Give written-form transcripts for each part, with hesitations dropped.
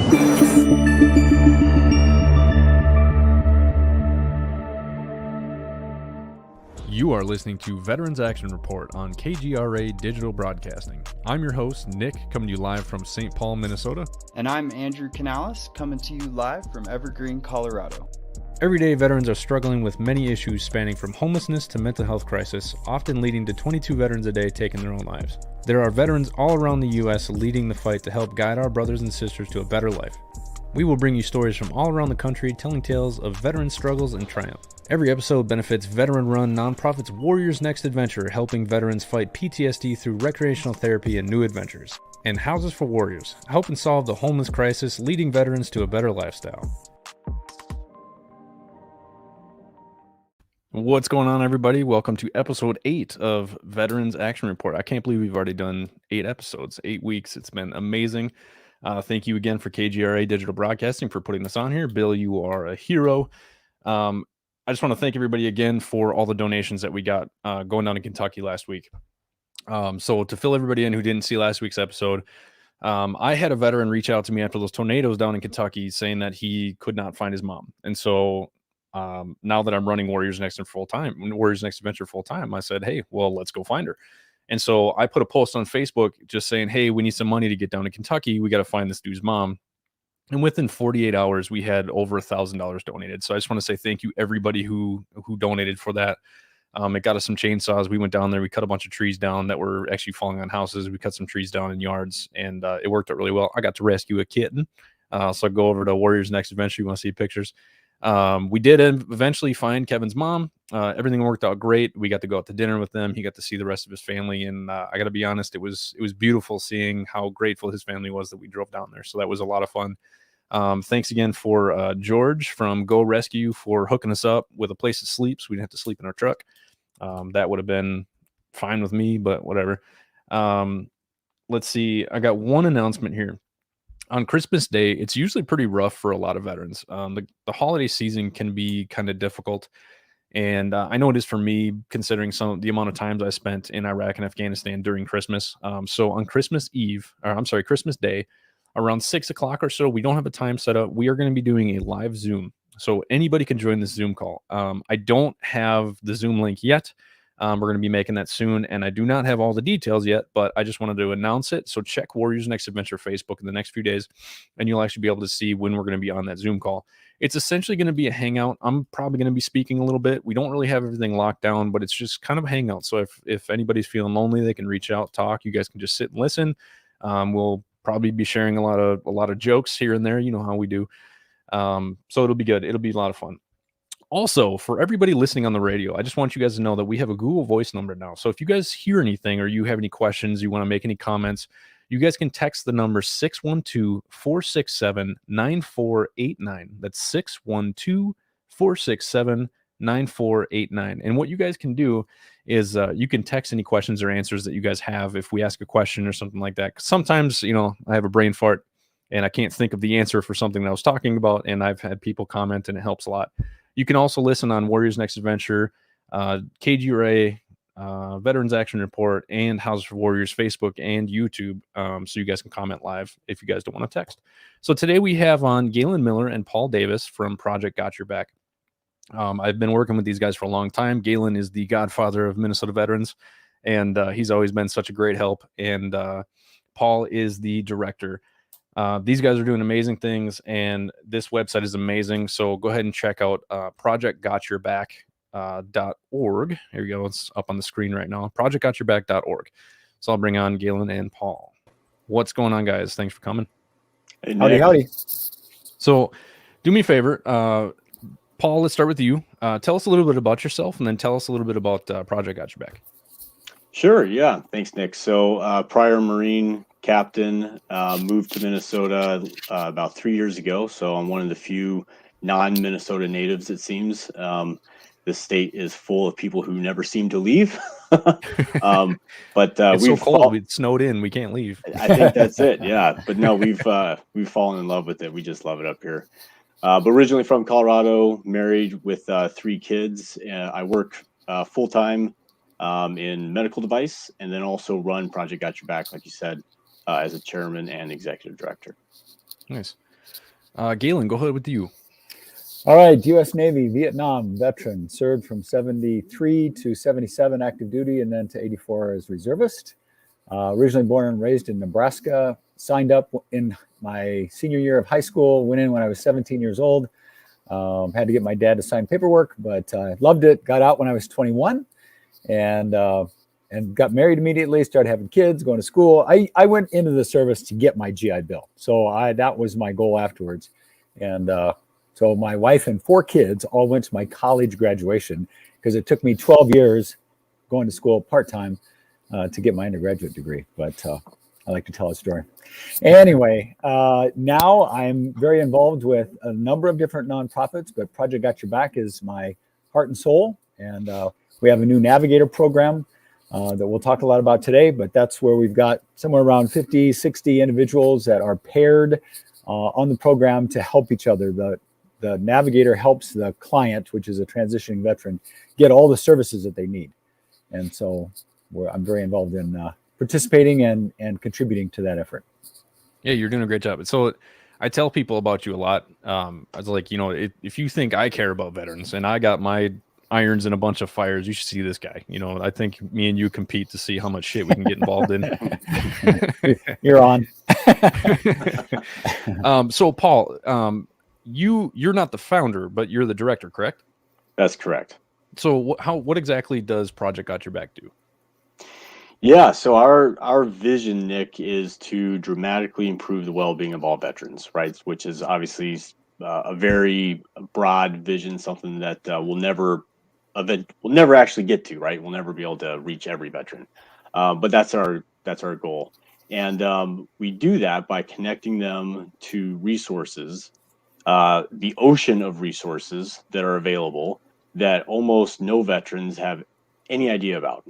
You are listening to Veterans Action Report on KGRA Digital Broadcasting. I'm your host, Nick, coming to you live from St. Paul, Minnesota. And I'm Andrew Canales, coming to you live from Evergreen, Colorado. Every day, veterans are struggling with many issues spanning from homelessness to mental health crisis, often leading to 22 veterans a day taking their own lives. There are veterans all around the U.S. leading the fight to help guide our brothers and sisters to a better life. We will bring you stories from all around the country telling tales of veteran struggles and triumph. Every episode benefits veteran-run nonprofits Warriors Next Adventure, helping veterans fight PTSD through recreational therapy and new adventures. And Houses for Warriors, helping solve the homeless crisis, leading veterans to a better lifestyle. What's going on, everybody? Welcome to episode 8 of Veterans Action Report. I can't believe we've already done 8 episodes, 8 weeks. It's been amazing. Thank you again for KGRA Digital Broadcasting for putting this on here. Bill, you are a hero. I just want to thank everybody again for all the donations that we got going down in Kentucky last week. So to fill everybody in who didn't see last week's episode, I had a veteran reach out to me after those tornadoes down in Kentucky saying that he could not find his mom. And so now that I'm running Warriors Next Adventure full time, I said, hey, well, let's go find her. And so I put a post on Facebook just saying, hey, we need some money to get down to Kentucky. We got to find this dude's mom. And within 48 hours, we had over $1,000 donated. So I just want to say thank you, everybody who donated for that. It got us some chainsaws. We went down there. We cut a bunch of trees down that were actually falling on houses. We cut some trees down in yards, and it worked out really well. I got to rescue a kitten. So I go over to Warriors Next Adventure. You want to see pictures? We did eventually find Kevin's mom. Everything worked out great. We got to go out to dinner with them. He got to see the rest of his family. And I got to be honest, it was beautiful seeing how grateful his family was that we drove down there. So that was a lot of fun. Thanks again for George from Go Rescue for hooking us up with a place to sleep so we didn't have to sleep in our truck. That would have been fine with me, but whatever. Let's see. I got one announcement here. On Christmas Day, it's usually pretty rough for a lot of veterans. The holiday season can be kind of difficult. And I know it is for me, considering the amount of times I spent in Iraq and Afghanistan during Christmas. So on Christmas Day, around 6 o'clock or so, we don't have a time set up. We are going to be doing a live Zoom. So anybody can join this Zoom call. I don't have the Zoom link yet. We're going to be making that soon, and I do not have all the details yet, but I just wanted to announce it. So check Warriors Next Adventure Facebook in the next few days, and you'll actually be able to see when we're going to be on that Zoom call. It's essentially going to be a hangout. I'm probably going to be speaking a little bit. We don't really have everything locked down, but it's just kind of a hangout. So if anybody's feeling lonely, they can reach out, talk. You guys can just sit and listen. We'll probably be sharing a lot of jokes here and there. You know how we do. So it'll be good. It'll be a lot of fun. Also, for everybody listening on the radio, I just want you guys to know that we have a Google Voice number now. So if you guys hear anything or you have any questions, you want to make any comments, you guys can text the number 612-467-9489. That's 612-467-9489. And what you guys can do is you can text any questions or answers that you guys have if we ask a question or something like that. 'Cause sometimes, I have a brain fart and I can't think of the answer for something that I was talking about, and I've had people comment, and it helps a lot. You can also listen on Warriors Next Adventure, KGRA, Veterans Action Report, and Houses for Warriors Facebook and YouTube, so you guys can comment live if you guys don't want to text. So today we have on Galen Miller and Paul Davis from Project Got Your Back. I've been working with these guys for a long time. Galen is the godfather of Minnesota veterans, and he's always been such a great help. And Paul is the director. These guys are doing amazing things, and this website is amazing. So go ahead and check out projectgotyourback.org. Here you go. It's up on the screen right now. projectgotyourback.org. So I'll bring on Galen and Paul. What's going on, guys? Thanks for coming. Hey, howdy. So do me a favor. Paul, let's start with you. Tell us a little bit about yourself, and then tell us a little bit about Project Got Your Back. Sure. Yeah. Thanks, Nick. So prior Marine captain, moved to Minnesota about 3 years ago. So I'm one of the few non-Minnesota natives, it seems. The state is full of people who never seem to leave. But it's so cold. We snowed in. We can't leave. I think that's it. Yeah. But no, we've fallen in love with it. We just love it up here. But originally from Colorado, married with 3 kids. I work full-time in medical device, and then also run Project Got Your Back, like you said, as a chairman and executive director. Nice. Galen, go ahead with you. All right, U.S. Navy, Vietnam veteran, served from 73 to 77 active duty and then to 84 as reservist. Originally born and raised in Nebraska, signed up in my senior year of high school, went in when I was 17 years old. Had to get my dad to sign paperwork, but loved it. Got out when I was 21 and got married immediately, started having kids, going to school. I went into the service to get my GI Bill. So that was my goal afterwards. And so my wife and 4 kids all went to my college graduation because it took me 12 years going to school part-time to get my undergraduate degree. But I like to tell a story. Anyway, now I'm very involved with a number of different nonprofits, but Project Got Your Back is my heart and soul. And we have a new Navigator program that we'll talk a lot about today, but that's where we've got somewhere around 50, 60 individuals that are paired on the program to help each other. The Navigator helps the client, which is a transitioning veteran, get all the services that they need. And so I'm very involved in participating and contributing to that effort. Yeah, you're doing a great job. So I tell people about you a lot. I was like, if you think I care about veterans and I got my irons in a bunch of fires, you should see this guy. I think me and you compete to see how much shit we can get involved in. You're on. So Paul, you're not the founder, but you're the director, correct? That's correct. So what exactly does Project Got Your Back do? Yeah, so our vision, Nick, is to dramatically improve the well-being of all veterans, right? Which is obviously a very broad vision, something that we'll never actually get to, right? We'll never be able to reach every veteran, but that's our goal, and we do that by connecting them to resources, the ocean of resources that are available that almost no veterans have any idea about.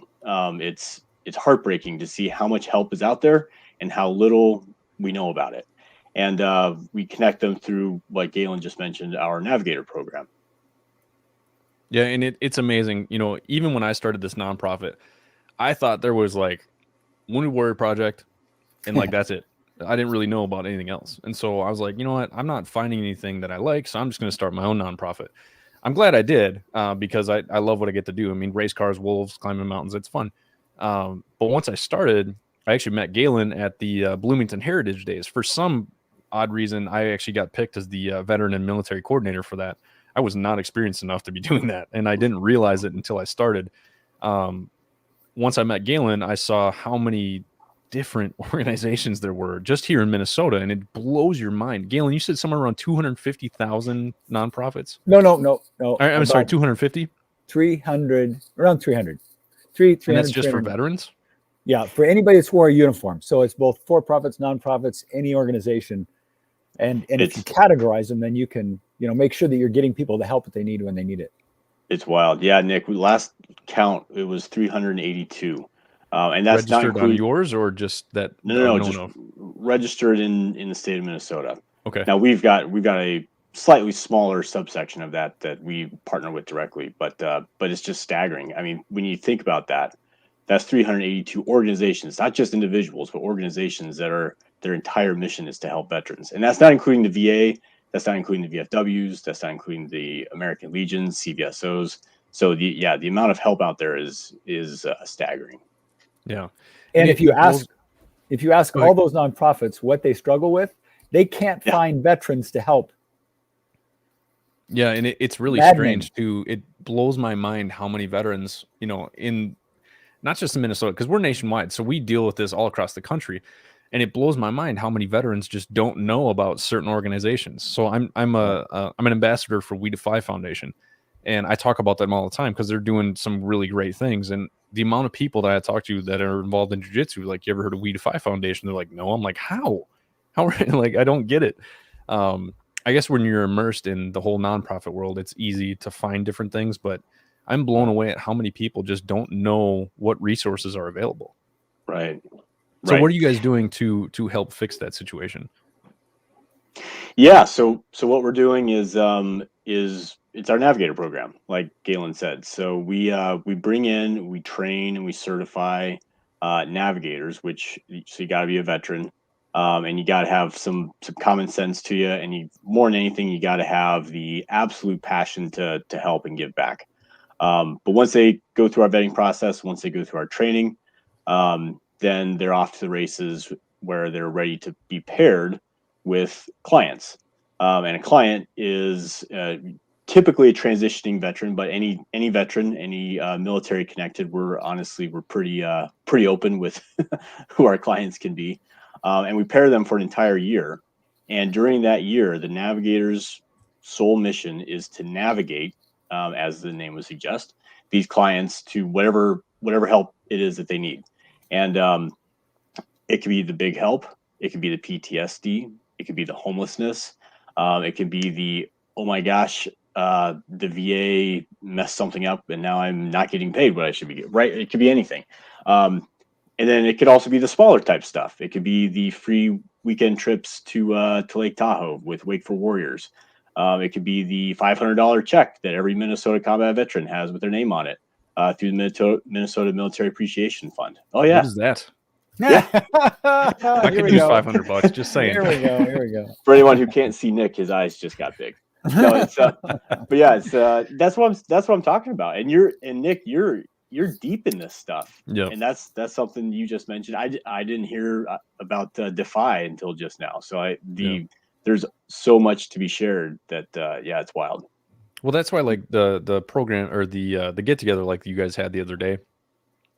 It's heartbreaking to see how much help is out there and how little we know about it. And we connect them through, like Galen just mentioned, our Navigator program. Yeah, and it's amazing. Even when I started this nonprofit, I thought there was like Wounded Warrior Project, and like that's it. I didn't really know about anything else. And so I was like, you know what? I'm not finding anything that I like, so I'm just going to start my own nonprofit. I'm glad I did because I love what I get to do. I mean, race cars, wolves, climbing mountains, it's fun. But once I started, I actually met Galen at the Bloomington Heritage Days. For some odd reason, I actually got picked as the veteran and military coordinator for that. I was not experienced enough to be doing that, and I didn't realize it until I started. Once I met Galen, I saw how many different organizations there were just here in Minnesota, and it blows your mind. Galen, you said somewhere around 250,000 nonprofits? No. I'm sorry, 250? 300, around 300. And that's just for veterans? Yeah, for anybody that's wore a uniform. So it's both for-profits, nonprofits, any organization. And if you categorize them, then you can, make sure that you're getting people the help that they need when they need it. It's wild. Yeah, Nick, last count, it was 382. And that's registered not on yours or just that? No, just registered in the state of Minnesota. Okay. Now we've got a slightly smaller subsection of that we partner with directly, but it's just staggering. I mean, when you think about that, that's 382 organizations, not just individuals, but organizations that their entire mission is to help veterans. And that's not including the VA, that's not including the VFWs, that's not including the American Legions, CVSOs. So the amount of help out there is staggering. Yeah. And if you ask all those nonprofits what they struggle with, they can't find veterans to help. Yeah, and it's really strange too. It blows my mind how many veterans, in not just in Minnesota, because we're nationwide, so we deal with this all across the country, and it blows my mind how many veterans just don't know about certain organizations. So I'm an ambassador for We Defy Foundation, and I talk about them all the time because they're doing some really great things. And the amount of people that I talk to that are involved in jiu-jitsu, like, you ever heard of We Defy Foundation? They're like, no. I'm like, how? Like, I don't get it. I guess when you're immersed in the whole nonprofit world, it's easy to find different things, but I'm blown away at how many people just don't know what resources are available. Right. So what are you guys doing to help fix that situation? Yeah. So what we're doing is it's our Navigator program, like Galen said. So we bring in, we train, and we certify navigators, so you got to be a veteran. And you got to have some common sense to you, and you more than anything, you got to have the absolute passion to help and give back. But once they go through our vetting process, once they go through our training, then they're off to the races where they're ready to be paired with clients. And a client is typically a transitioning veteran, but any veteran, any military connected, we're pretty open with who our clients can be. And we pair them for an entire year. And during that year, the navigator's sole mission is to navigate, as the name would suggest, these clients to whatever help it is that they need. And it could be the big help, it could be the PTSD, it could be the homelessness, it could be the, oh my gosh, the VA messed something up and now I'm not getting paid what I should be getting, right? It could be anything. And then it could also be the smaller type stuff. It could be the free weekend trips to Lake Tahoe with Wake for Warriors. It could be the $500 check that every Minnesota combat veteran has with their name on it through the Minnesota Military Appreciation Fund. Oh yeah, What is that? Yeah. I Here could we use go. $500. Just saying. Here we go. Here we go. For anyone who can't see Nick, his eyes just got big. No, it's but yeah, it's that's what I'm talking about. And Nick, you're deep in this stuff. Yeah. And that's something you just mentioned. I didn't hear about Defy until just now. So there's so much to be shared that yeah, it's wild. Well, that's why like the program or the get together like you guys had the other day,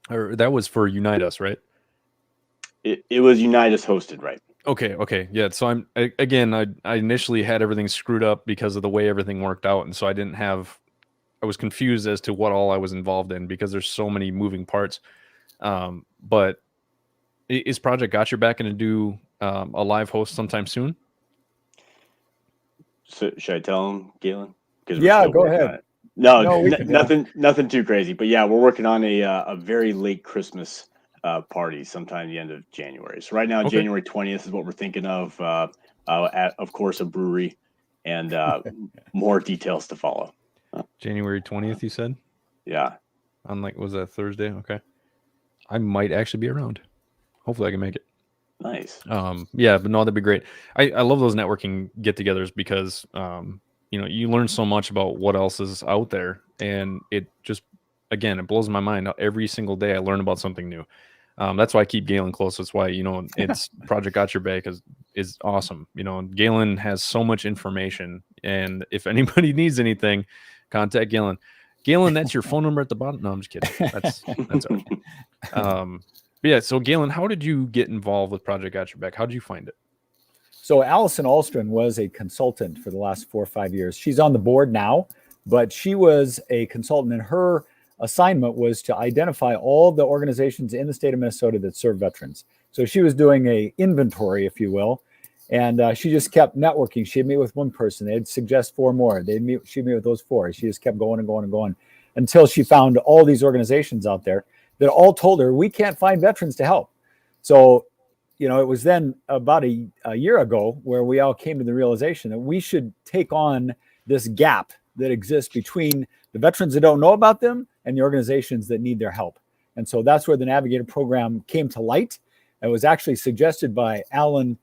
or that was for Unite Us, right? It was Unite Us hosted, right? Okay, yeah. So I initially had everything screwed up because of the way everything worked out, and so I was confused as to what all I was involved in because there's so many moving parts. But is Project Got Your Back going to do a live host sometime soon? So should I tell him, Galen? Yeah, go ahead. No, nothing too crazy. But yeah, we're working on a very late Christmas party sometime the end of January. So right now, Okay. January 20th is what we're thinking of. At, of course, a brewery, and more details to follow. January 20th, you said? Yeah. Was that Thursday? Okay. I might actually be around. Hopefully I can make it. Nice. Yeah, but no, that'd be great. I love those networking get-togethers because you learn so much about what else is out there, and it just it blows my mind. Every single day I learn about something new. That's why I keep Galen close. That's why it's Project Got Your Back is awesome. Galen has so much information, and if anybody needs anything, contact Galen. Galen, that's your phone number at the bottom. No, I'm just kidding. That's okay. But yeah, so Galen, how did you get involved with Project Got Your Back? How did you find it? So Allison Alstron was a consultant for the last 4 or 5 years. She's on the board now, but she was a consultant, and her assignment was to identify all the organizations in the state of Minnesota that serve veterans. So she was doing a inventory, if you will, and she just kept networking. She'd meet with one person, they'd suggest 4 more. She'd meet with those 4. She just kept going and going and going until she found all these organizations out there that all told her, we can't find veterans to help. So, it was then about a year ago where we all came to the realization that we should take on this gap that exists between the veterans that don't know about them and the organizations that need their help. And so that's where the Navigator program came to light. It was actually suggested by Alan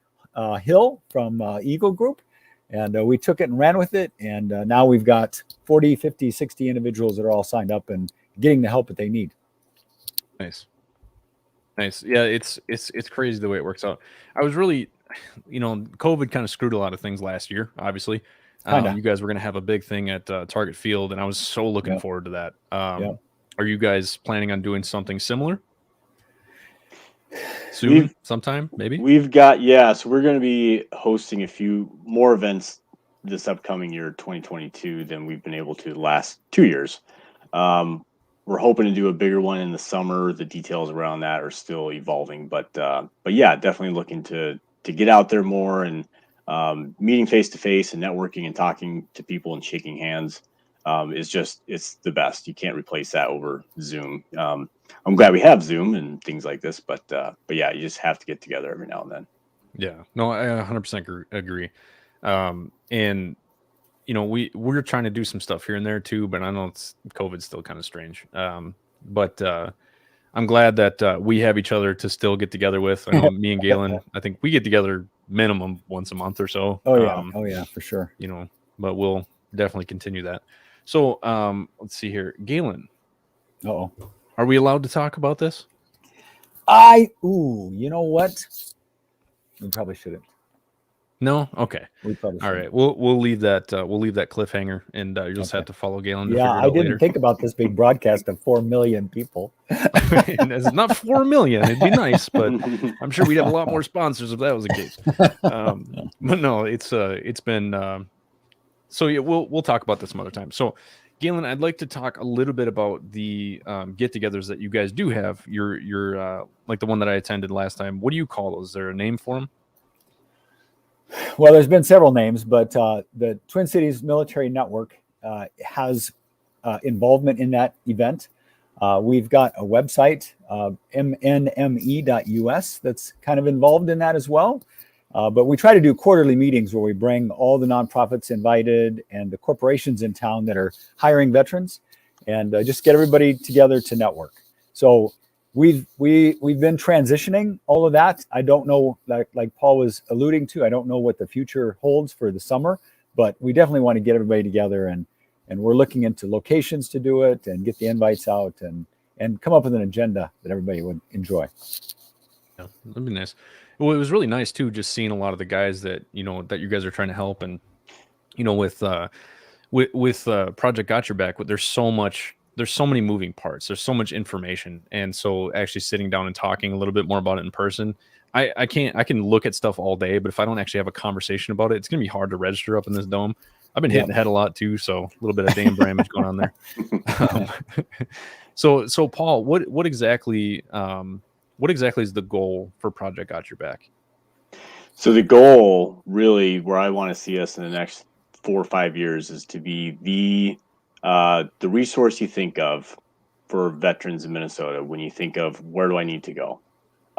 Hill from Eagle Group. And we took it and ran with it. And now we've got 40, 50, 60 individuals that are all signed up and getting the help that they need. Nice. Yeah, it's crazy the way it works out. I was really, COVID kind of screwed a lot of things last year, obviously. You guys were going to have a big thing at Target Field, and I was so looking forward to that. Are you guys planning on doing something similar soon, sometime, maybe? We've got, so we're going to be hosting a few more events this upcoming year, 2022, than we've been able to the last 2 years. We're hoping to do a bigger one in the summer. The details around that are still evolving, but yeah, definitely looking to get out there more and meeting face to face and networking and talking to people and shaking hands it's the best. You can't replace that over Zoom. I'm glad we have Zoom and things like this, but yeah, you just have to get together every now and then. Yeah, no, I 100% agree. And we're trying to do some stuff here and there too, but I know COVID's still kind of strange. But I'm glad that we have each other to still get together with. I know me and Galen, I think we get together minimum once a month or so. Oh yeah, for sure. You know, but we'll definitely continue that. So let's see here. Galen, Uh-oh. are we allowed to talk about this? You know what? We probably shouldn't. No? Okay. We probably All shouldn't. right. We'll leave that cliffhanger, and you'll just have to follow Galen. To Yeah, figure it I out didn't later. think about this big broadcast of 4 million people. And it's not 4 million. It'd be nice, but I'm sure we'd have a lot more sponsors if that was the case. But no, it's been so yeah, we'll talk about this some other time. So Galen, I'd like to talk a little bit about the get-togethers that you guys do have. Your like the one that I attended last time. What do you call those? Is there a name for them? Well, there's been several names, but the Twin Cities Military Network has involvement in that event. We've got a website, mnme.us, that's kind of involved in that as well. But we try to do quarterly meetings where we bring all the nonprofits invited and the corporations in town that are hiring veterans, and just get everybody together to network. So we've been transitioning all of that. I don't know, like Paul was alluding to, I don't know what the future holds for the summer, but we definitely want to get everybody together, and we're looking into locations to do it and get the invites out and come up with an agenda that everybody would enjoy. Yeah, that'd be nice. Well, it was really nice too, just seeing a lot of the guys that that you guys are trying to help, and with Project Got Your Back. There's so many moving parts. There's so much information, and so actually sitting down and talking a little bit more about it in person. I can look at stuff all day, but if I don't actually have a conversation about it, it's gonna be hard to register up in this dome. I've been hitting the head a lot too, so a little bit of Dane Bramage going on there. So Paul, what exactly is the goal for Project Got Your Back? So the goal, really, where I want to see us in the next 4 or 5 years, is to be the resource you think of for veterans in Minnesota when you think of where do I need to go,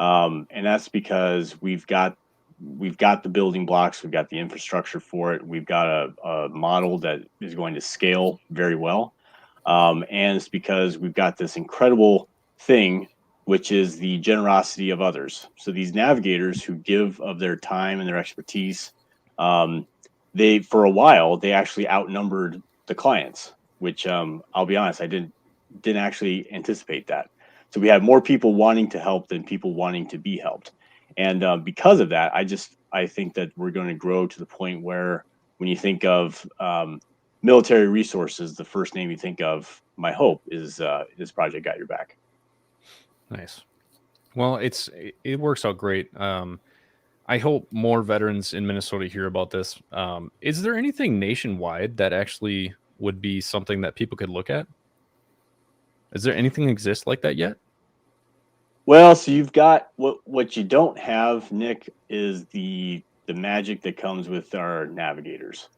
and that's because we've got the building blocks, we've got the infrastructure for it, we've got a model that is going to scale very well, and it's because we've got this incredible thing, which is the generosity of others. So these navigators who give of their time and their expertise, they, for a while, they actually outnumbered the clients, which I'll be honest, I didn't actually anticipate that. So we had more people wanting to help than people wanting to be helped. And because of that, I think that we're going to grow to the point where when you think of military resources, the first name you think of, my hope, is Project Got Your Back. Nice. Well, it works out great. I hope more veterans in Minnesota hear about this. Is there anything nationwide that actually would be something that people could look at? Is there anything exist like that yet? Well, so you've got what you don't have, Nick, is the magic that comes with our navigators.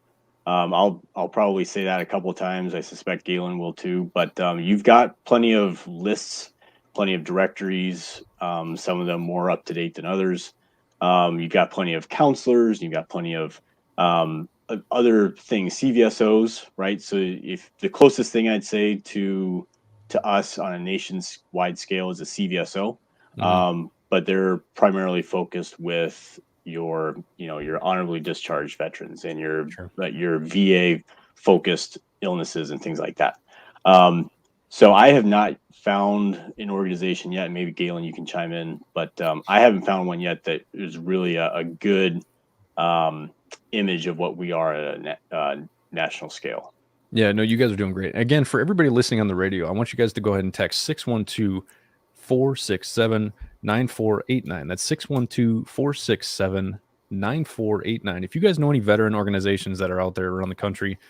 I'll probably say that a couple of times. I suspect Galen will too. But you've got plenty of lists, plenty of directories, some of them more up to date than others. You've got plenty of counselors, you've got plenty of other things, CVSOs, right? So if the closest thing I'd say to us on a nationwide scale is a CVSO, but they're primarily focused with your honorably discharged veterans and your VA focused illnesses and things like that. So I have not found an organization yet. Maybe Galen, you can chime in, but I haven't found one yet that is really a good image of what we are at a national scale. Yeah, no, you guys are doing great. Again, for everybody listening on the radio, I want you guys to go ahead and text 612-467-9489. That's 612-467-9489. If you guys know any veteran organizations that are out there around the country,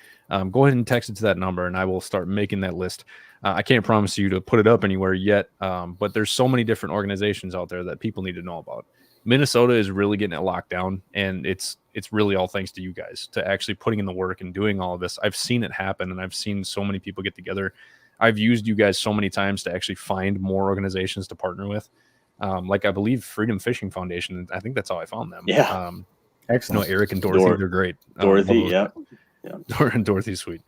go ahead and text it to that number, and I will start making that list. I can't promise you to put it up anywhere yet, but there's so many different organizations out there that people need to know about. Minnesota is really getting it locked down, and it's really all thanks to you guys to actually putting in the work and doing all of this. I've seen it happen, and I've seen so many people get together. I've used you guys so many times to actually find more organizations to partner with. Like I believe Freedom Fishing Foundation. I think that's how I found them. Yeah. Excellent. No, Eric and Dorothy, they're great. Dorothy, yeah. Dorothy's sweet.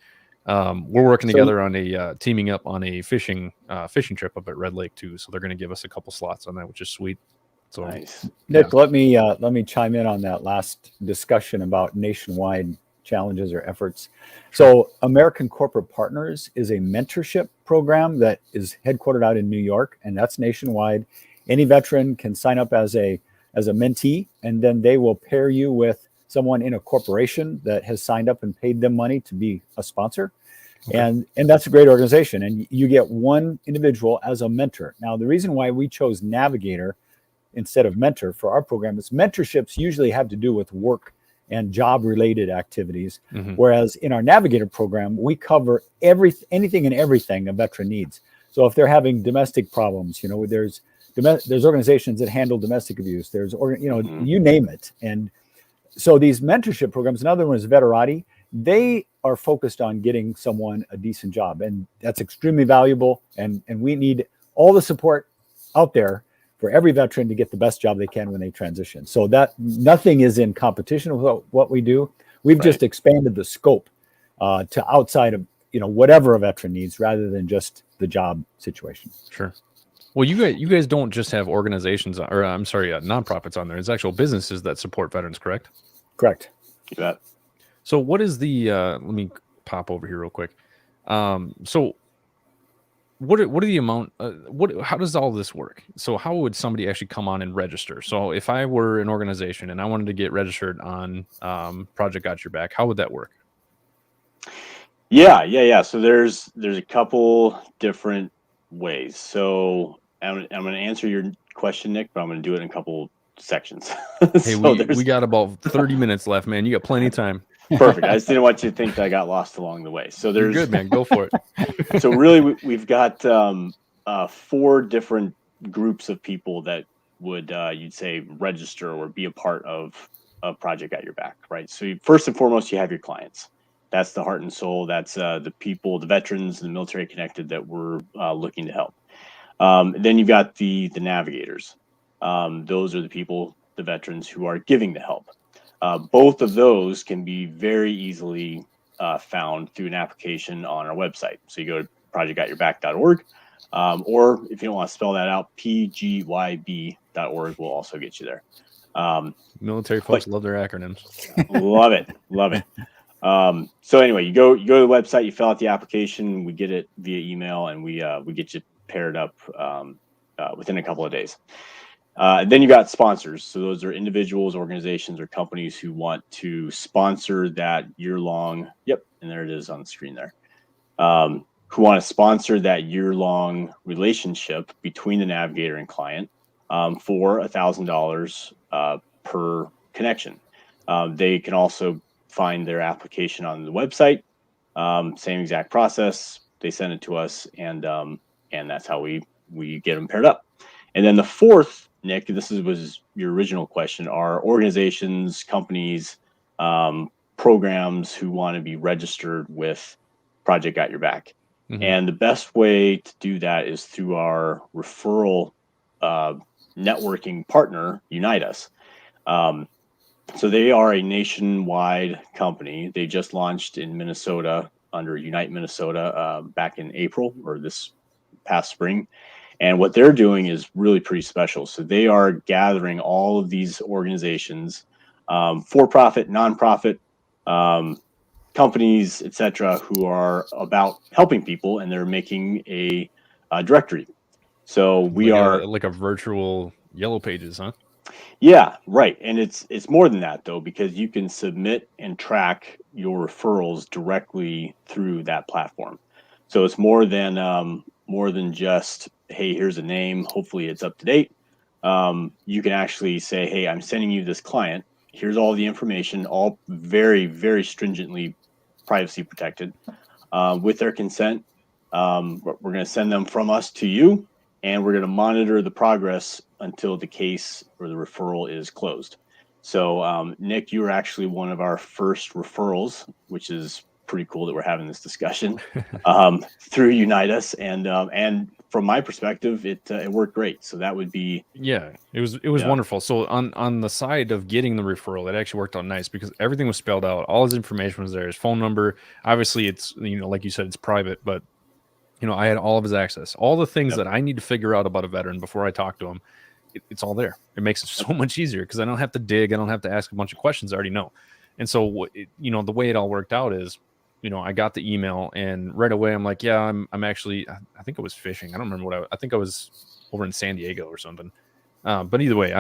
We're working So- together on a teaming up on a fishing trip up at Red Lake too. So they're going to give us a couple slots on that, which is sweet. So Nice. Nick, let me chime in on that last discussion about nationwide challenges or efforts. So American Corporate Partners is a mentorship program that is headquartered out in New York, and that's nationwide. Any veteran can sign up as a mentee, and then they will pair you with someone in a corporation that has signed up and paid them money to be a sponsor. Okay. And that's a great organization, and you get one individual as a mentor. Now, the reason why we chose Navigator instead of mentor for our program is mentorships usually have to do with work and job related activities, whereas in our Navigator program we cover anything and everything a veteran needs. So if they're having domestic problems, there's organizations that handle domestic abuse, there's you name it. And so these mentorship programs, another one is Veterati. They are focused on getting someone a decent job, and that's extremely valuable, and we need all the support out there for every veteran to get the best job they can when they transition. So that nothing is in competition with what we do. We've just expanded the scope to outside of whatever a veteran needs, rather than just the job situation. Sure. Well, you guys don't just have organizations, or I'm sorry, nonprofits on there. It's actual businesses that support veterans, correct? Correct. You bet. So what is the? Let me pop over here real quick. So what are the amount? How does all this work? So how would somebody actually come on and register? So if I were an organization and I wanted to get registered on Project Got Your Back, how would that work? Yeah. So there's a couple different ways. So I'm going to answer your question, Nick, but I'm going to do it in a couple sections. Hey, we got about 30 minutes left, man. You got plenty of time. Perfect. I just didn't want you to think that I got lost along the way. So You're good, man. Go for it. So really, we've got 4 different groups of people that would you'd say register or be a part of Project Got Your Back, right? So first and foremost, you have your clients. That's the heart and soul. That's the people, the veterans, the military connected that we're looking to help. Then you've got the navigators. Those are the people, the veterans who are giving the help. Both of those can be very easily found through an application on our website. So you go to projectgotyourback.org, or if you don't want to spell that out, pgyb.org will also get you there. Military folks love their acronyms. Love it. So anyway, you go to the website, you fill out the application, we get it via email, and we get you paired up within a couple of days. Then you got sponsors. So those are individuals, organizations, or companies who want to sponsor that year-long. Yep, and there it is on the screen there. Who want to sponsor that year-long relationship between the navigator and client for $1,000 per connection. They can also find their application on the website. Same exact process. They send it to us, and that's how we get them paired up. And then the fourth, Nick, was your original question, are organizations, companies, programs who want to be registered with Project Got Your Back. Mm-hmm. And the best way to do that is through our referral networking partner, Unite Us. So they are a nationwide company. They just launched in Minnesota under Unite Minnesota back in April or this past spring. And what they're doing is really pretty special. So they are gathering all of these organizations, for-profit, nonprofit, companies, etc., who are about helping people, and they're making a directory. So we are like a virtual Yellow Pages, huh? Yeah, right. And it's more than that, though, because you can submit and track your referrals directly through that platform. So it's more than just, hey, here's a name. Hopefully it's up to date. You can actually say, hey, I'm sending you this client. Here's all the information, all very, very stringently privacy protected. With their consent, we're going to send them from us to you, and we're going to monitor the progress until the case or the referral is closed. So, Nick, you were actually one of our first referrals, which is pretty cool that we're having this discussion through Unite Us, and from my perspective, it worked great. So that would be Yeah, it was Yeah. wonderful. So on the side of getting the referral, it actually worked out nice because everything was spelled out. All his information was there. His phone number, obviously, it's like you said, it's private, but I had all of his access, all the things Yep. that I need to figure out about a veteran before I talk to him. It's all there. It makes it so much easier because I don't have to dig. I don't have to ask a bunch of questions I already know. And so, the way it all worked out is, I got the email and right away I'm like, yeah, I'm actually, I think I was fishing. I don't remember I think I was over in San Diego or something. But either way,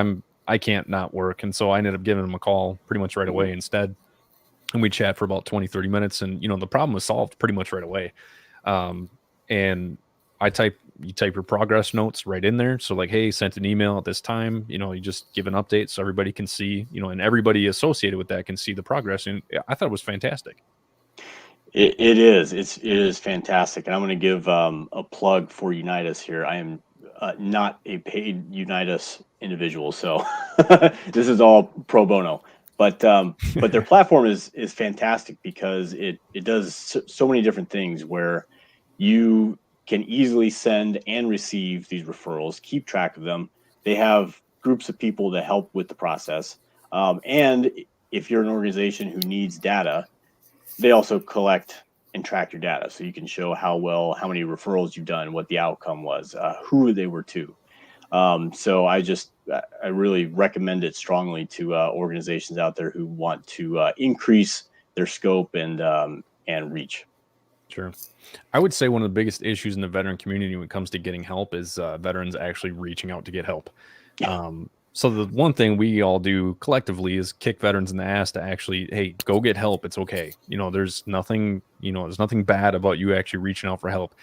I can't not work. And so I ended up giving him a call pretty much right away instead. And we chat for about 20, 30 minutes. And, the problem was solved pretty much right away. And you type your progress notes right in there. So like, hey, sent an email at this time, you just give an update so everybody can see, and everybody associated with that can see the progress. And I thought it was fantastic. It is fantastic, and I'm going to give a plug for Unitas here. I am not a paid Unitas individual, so this is all pro bono. But their platform is fantastic because it does so many different things where you can easily send and receive these referrals, keep track of them. They have groups of people that help with the process, and if you're an organization who needs data, they also collect and track your data, so you can show how many referrals you've done, what the outcome was, who they were to. So I really recommend it strongly to organizations out there who want to increase their scope and reach. Sure. I would say one of the biggest issues in the veteran community when it comes to getting help is veterans actually reaching out to get help. Yeah. So the one thing we all do collectively is kick veterans in the ass to actually, hey, go get help. It's okay. There's nothing bad about you actually reaching out for help.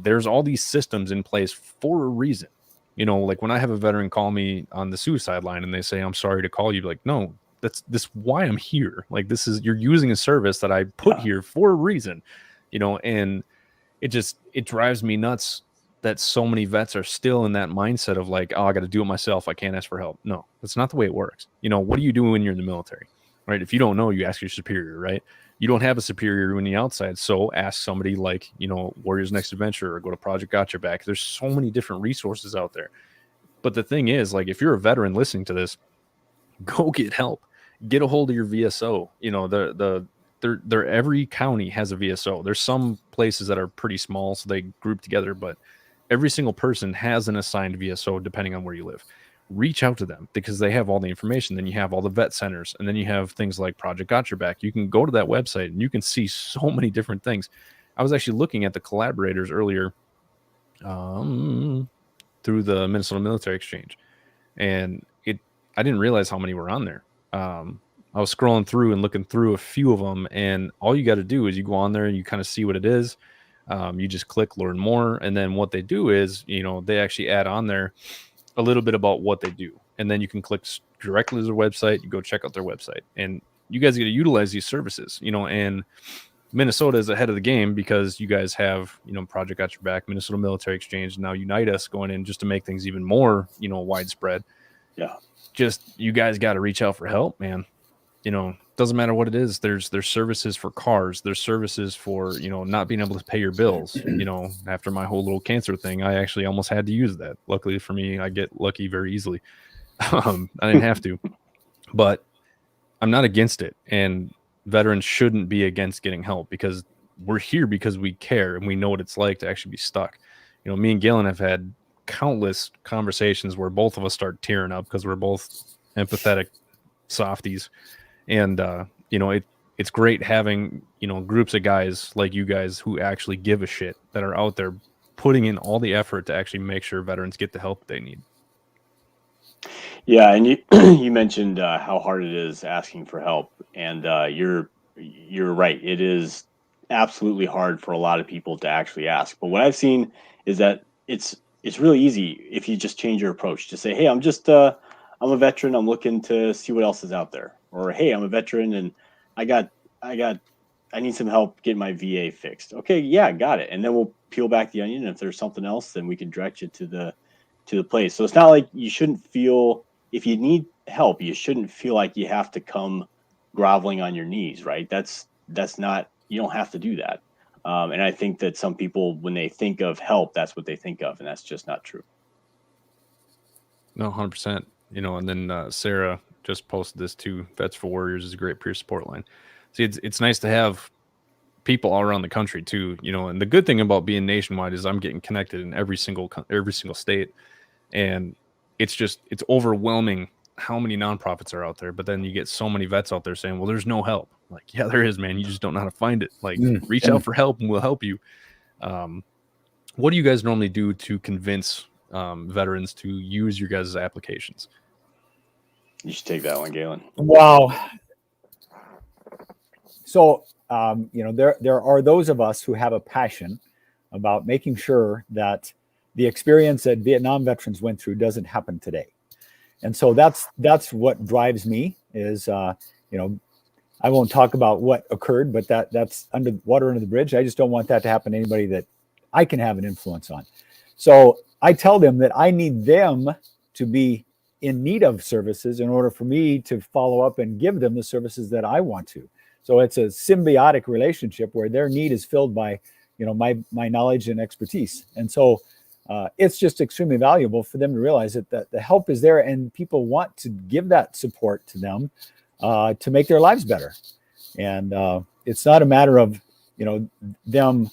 There's all these systems in place for a reason. Like when I have a veteran call me on the suicide line and they say, I'm sorry to call you, like, no, that's why I'm here. Like, you're using a service that I put here for a reason, and it drives me nuts that so many vets are still in that mindset of like, oh, I got to do it myself. I can't ask for help. No, that's not the way it works. What do you do when you're in the military, right? If you don't know, you ask your superior, right? You don't have a superior when you're outside. So ask somebody like, Warriors Next Adventure or go to Project Got Your Back. There's so many different resources out there. But the thing is, like, if you're a veteran listening to this, go get help. Get a hold of your VSO. Every county has a VSO. There's some places that are pretty small, so they group together, but every single person has an assigned VSO depending on where you live. Reach out to them because they have all the information. Then you have all the vet centers, and then you have things like Project Got Your Back. You can go to that website and you can see so many different things. I was actually looking at the collaborators earlier through the Minnesota Military Exchange, and I didn't realize how many were on there. I was scrolling through and looking through a few of them, and all you got to do is you go on there and you kind of see what it is. You just click learn more, and then what they do is, they actually add on there a little bit about what they do, and then you can click directly to their website. You go check out their website, and you guys get to utilize these services, and Minnesota is ahead of the game because you guys have, Project Got Your Back, Minnesota Military Exchange, now Unitas going in just to make things even more, widespread. Yeah. Just, you guys got to reach out for help, man. Doesn't matter what it is. There's services for cars. There's services for, not being able to pay your bills. After my whole little cancer thing, I actually almost had to use that. Luckily for me, I get lucky very easily. I didn't have to, but I'm not against it. And veterans shouldn't be against getting help because we're here because we care and we know what it's like to actually be stuck. Me and Galen have had countless conversations where both of us start tearing up because we're both empathetic softies. And, it's great having, groups of guys like you guys who actually give a shit, that are out there putting in all the effort to actually make sure veterans get the help they need. Yeah. And you mentioned how hard it is asking for help, and you're right. It is absolutely hard for a lot of people to actually ask. But what I've seen is that it's really easy if you just change your approach to say, hey, I'm a veteran. I'm looking to see what else is out there. Or, hey, I'm a veteran and I need some help getting my VA fixed. Okay, yeah, got it. And then we'll peel back the onion. And if there's something else, then we can direct you to the place. So it's not like you shouldn't feel, if you need help, you shouldn't feel like you have to come groveling on your knees, right? That's not, you don't have to do that. And I think that some people, when they think of help, that's what they think of, and that's just not true. No, 100%. And then Sarah just posted this too. Vets for Warriors is a great peer support line. See, it's nice to have people all around the country too. And the good thing about being nationwide is I'm getting connected in every single state, and it's overwhelming how many nonprofits are out there. But then you get so many vets out there saying, "Well, there's no help." Like, yeah, there is, man. You just don't know how to find it. Like, reach out for help, and we'll help you. What do you guys normally do to convince veterans to use your guys' applications? You should take that one, Galen. Wow. So, there are those of us who have a passion about making sure that the experience that Vietnam veterans went through doesn't happen today. And so that's what drives me is, I won't talk about what occurred, but that's water under the bridge. I just don't want that to happen to anybody that I can have an influence on. So I tell them that I need them to be in need of services in order for me to follow up and give them the services that I want to. So it's a symbiotic relationship where their need is filled by, my knowledge and expertise. And so it's just extremely valuable for them to realize that the help is there and people want to give that support to them to make their lives better. And it's not a matter of, them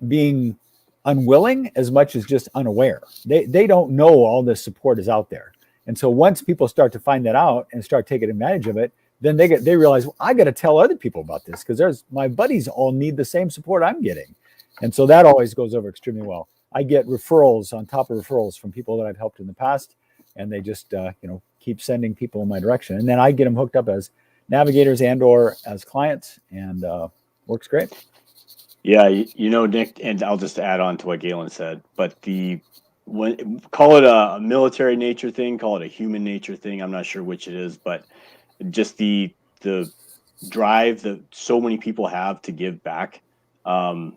being unwilling as much as just unaware. They don't know all this support is out there. And so once people start to find that out and start taking advantage of it, then they realize, well, I got to tell other people about this because my buddies all need the same support I'm getting. And so that always goes over extremely well. I get referrals on top of referrals from people that I've helped in the past, and they just, keep sending people in my direction. And then I get them hooked up as navigators and or as clients, and works great. Yeah, Nick, and I'll just add on to what Galen said, but call it a military nature thing, call it a human nature thing. I'm not sure which it is, but just the drive that so many people have to give back. I'm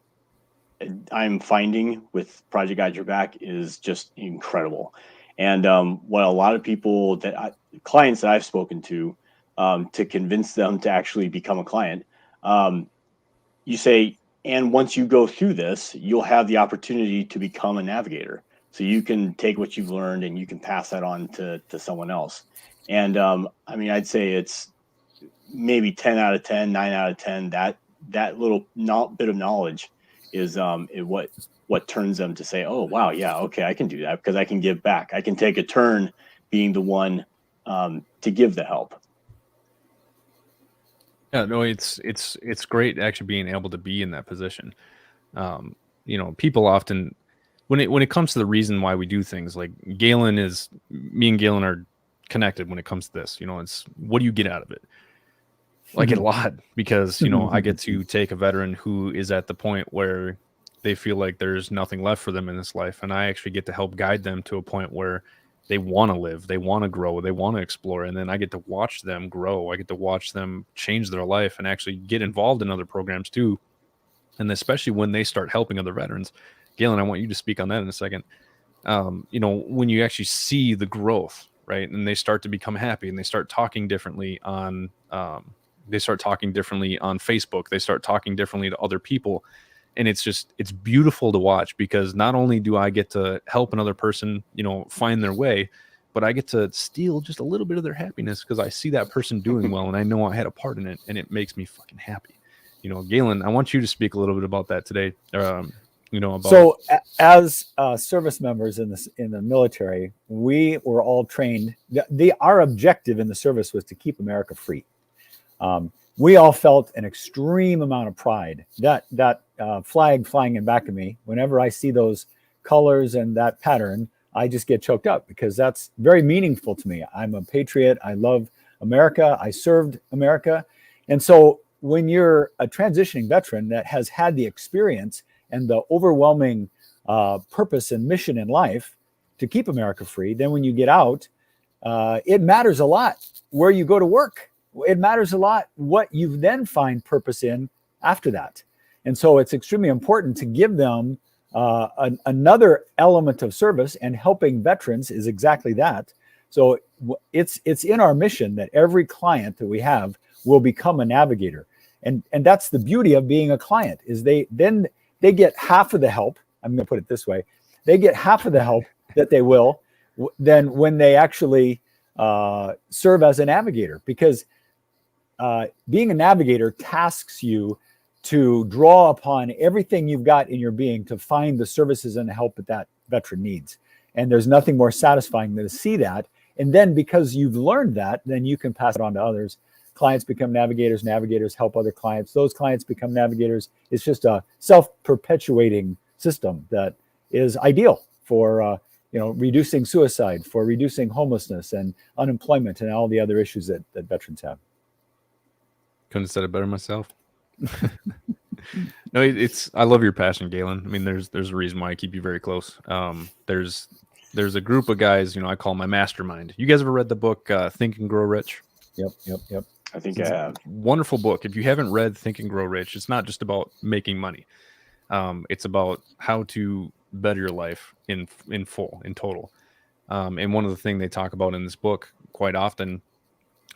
finding with Project Guide Your Back is just incredible. And what a lot of people clients that I've spoken to convince them to actually become a client, you say, and once you go through this, you'll have the opportunity to become a navigator. So you can take what you've learned and you can pass that on to someone else. And I'd say it's maybe 10 out of 10, 9 out of 10. That little bit of knowledge is what turns them to say, oh, wow, yeah, okay, I can do that because I can give back. I can take a turn being the one to give the help. Yeah, no, it's great actually being able to be in that position. People often, when it comes to the reason why we do things, like me and Galen are connected when it comes to this. It's what do you get out of it? Like it a lot because I get to take a veteran who is at the point where they feel like there's nothing left for them in this life, and I actually get to help guide them to a point where they want to live, they want to grow, they want to explore, and then I get to watch them grow. I get to watch them change their life and actually get involved in other programs too. And especially when they start helping other veterans. Galen, I want you to speak on that in a second. When you actually see the growth, right, and they start to become happy and they start talking differently on Facebook, they start talking differently to other people. And it's beautiful to watch because not only do I get to help another person, find their way, but I get to steal just a little bit of their happiness because I see that person doing well and I know I had a part in it and it makes me fucking happy. Galen, I want you to speak a little bit about that today. So as service members in the military, we were all trained. Our objective in the service was to keep America free. We all felt an extreme amount of pride. That flag flying in back of me, whenever I see those colors and that pattern, I just get choked up because that's very meaningful to me. I'm a patriot. I love America. I served America. And so when you're a transitioning veteran that has had the experience and the overwhelming purpose and mission in life to keep America free, then when you get out, it matters a lot where you go to work. It matters a lot what you then find purpose in after that. And so it's extremely important to give them another element of service, and helping veterans is exactly that. So it's in our mission that every client that we have will become a navigator. And that's the beauty of being a client, is they get half of the help. I'm going to put it this way. They get half of the help that they will then when they actually serve as a navigator, because being a navigator tasks you to draw upon everything you've got in your being to find the services and help that veteran needs. And there's nothing more satisfying than to see that. And then because you've learned that, then you can pass it on to others. Clients become navigators, navigators help other clients. Those clients become navigators. It's just a self-perpetuating system that is ideal for reducing suicide, for reducing homelessness and unemployment and all the other issues that veterans have. Couldn't have said it better myself. No, I love your passion, Galen. I mean, there's a reason why I keep you very close. There's a group of guys, I call my mastermind. You guys ever read the book Think and Grow Rich? Yep. I think I have. Wonderful book. If you haven't read Think and Grow Rich, it's not just about making money. It's about how to better your life in total. And one of the things they talk about in this book quite often,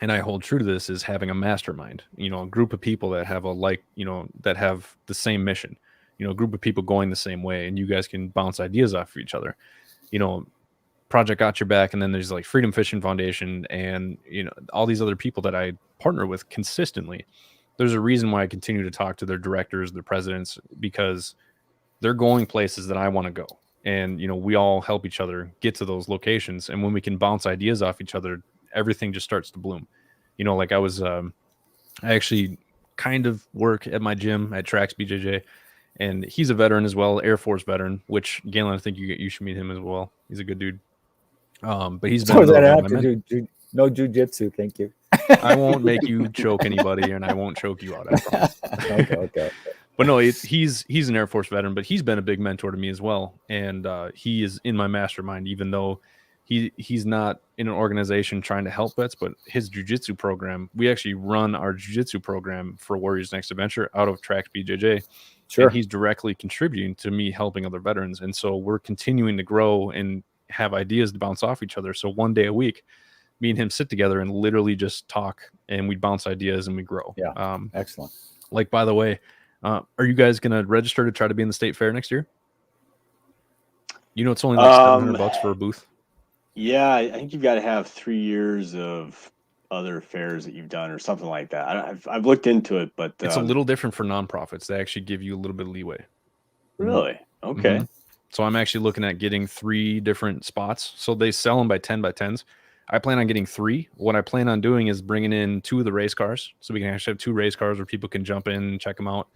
and I hold true to this, is having a mastermind, a group of people that have that have the same mission, a group of people going the same way, and you guys can bounce ideas off of each other. Project Got Your Back, and then there's like Freedom Fishing Foundation and all these other people that I partner with consistently. There's a reason why I continue to talk to their directors, their presidents, because they're going places that I want to go. And we all help each other get to those locations, and when we can bounce ideas off each other, everything just starts to bloom. Like I actually kind of work at my gym at Trax BJJ, and he's a veteran as well, Air Force veteran, which Galen, I think you should meet him as well. He's a good dude. But he's been no jujitsu, thank you. I won't make you choke anybody, and I won't choke you out, I promise. Okay. But no, he's an Air Force veteran, but he's been a big mentor to me as well. And he is in my mastermind, even though he's not in an organization trying to help vets, but his jiu-jitsu program, we actually run our jiu-jitsu program for Warriors Next Adventure out of Trax BJJ. Sure. And he's directly contributing to me helping other veterans. And so we're continuing to grow and have ideas to bounce off each other. So one day a week, me and him sit together and literally just talk, and we bounce ideas and we grow. Yeah. Excellent. Like, by the way, are you guys going to register to try to be in the state fair next year? It's only like $700 for a booth. Yeah, I think you've got to have 3 years of other fairs that you've done or something like that. I've looked into it, but it's a little different for nonprofits. They actually give you a little bit of leeway. Really? Okay. Mm-hmm. So I'm actually looking at getting 3 different spots. So they sell them by 10 by 10s. I plan on getting 3. What I plan on doing is bringing in 2 of the race cars. So we can actually have 2 race cars where people can jump in and check them out.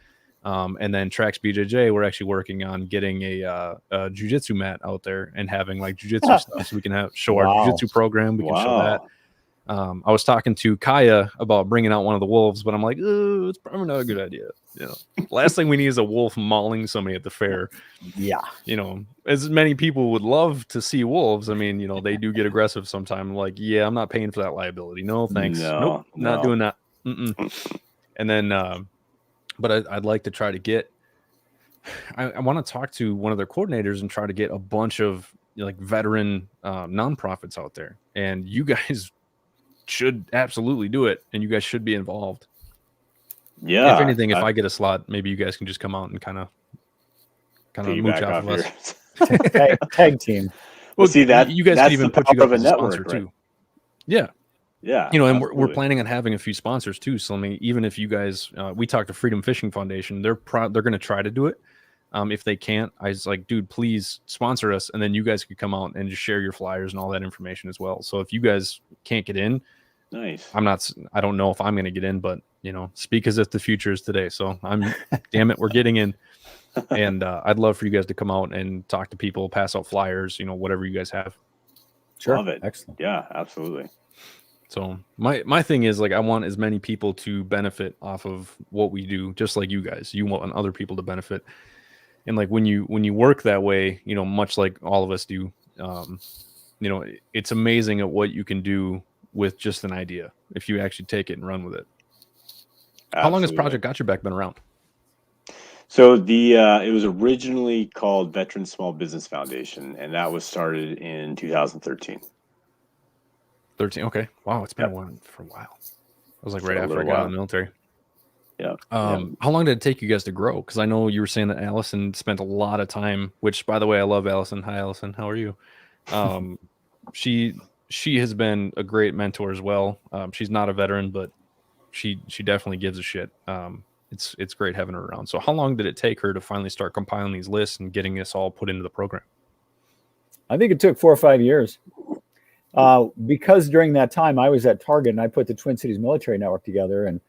And then Trax BJJ, we're actually working on getting a jiu-jitsu mat out there and having like jiu-jitsu stuff, so we can show our jiu-jitsu program. We can show that. I was talking to Kaya about bringing out one of the wolves, but I'm like, oh, it's probably not a good idea. Last thing we need is a wolf mauling somebody at the fair. Yeah. As many people would love to see wolves. I mean, they do get aggressive sometimes. Like, yeah, I'm not paying for that liability. No, thanks. Nope, not doing that. And then, but I'd like to try to get, I want to talk to one of their coordinators and try to get a bunch of like veteran nonprofits out there. And you guys should absolutely do it, and you guys should be involved. Yeah. If anything, if I get a slot, maybe you guys can just come out and kind of mooch off of us. Tag team. Well, see that you guys could even put you guys as a sponsor right? too. Yeah. Yeah. And we're planning on having a few sponsors too. So I mean, even if you guys, we talked to Freedom Fishing Foundation, they're going to try to do it. If they can't, I was like, dude, please sponsor us, and then you guys could come out and just share your flyers and all that information as well. So if you guys can't get in, nice. I don't know if I'm going to get in, but speak as if the future is today. So damn it, we're getting in. And I'd love for you guys to come out and talk to people, pass out flyers, whatever you guys have. Sure. Love it. Excellent. Yeah, absolutely. So my thing is, like, I want as many people to benefit off of what we do, just like you guys. You want other people to benefit. And like when you work that way, much like all of us do, it's amazing at what you can do with just an idea if you actually take it and run with it. Absolutely. How long has Project Got Your Back been around? So it was originally called Veteran Small Business Foundation, and that was started in 2013. 13. Okay. Wow, it's been one for a while. I was like right For a after I little got out while. of the military. Yeah. How long did it take you guys to grow? Because I know you were saying that Allison spent a lot of time, which by the way, I love Allison. Hi, Allison. How are you? She has been a great mentor as well. She's not a veteran, but she definitely gives a shit. It's great having her around. So how long did it take her to finally start compiling these lists and getting us all put into the program? I think it took 4 or 5 years. Because during that time I was at Target and I put the Twin Cities Military Network together, and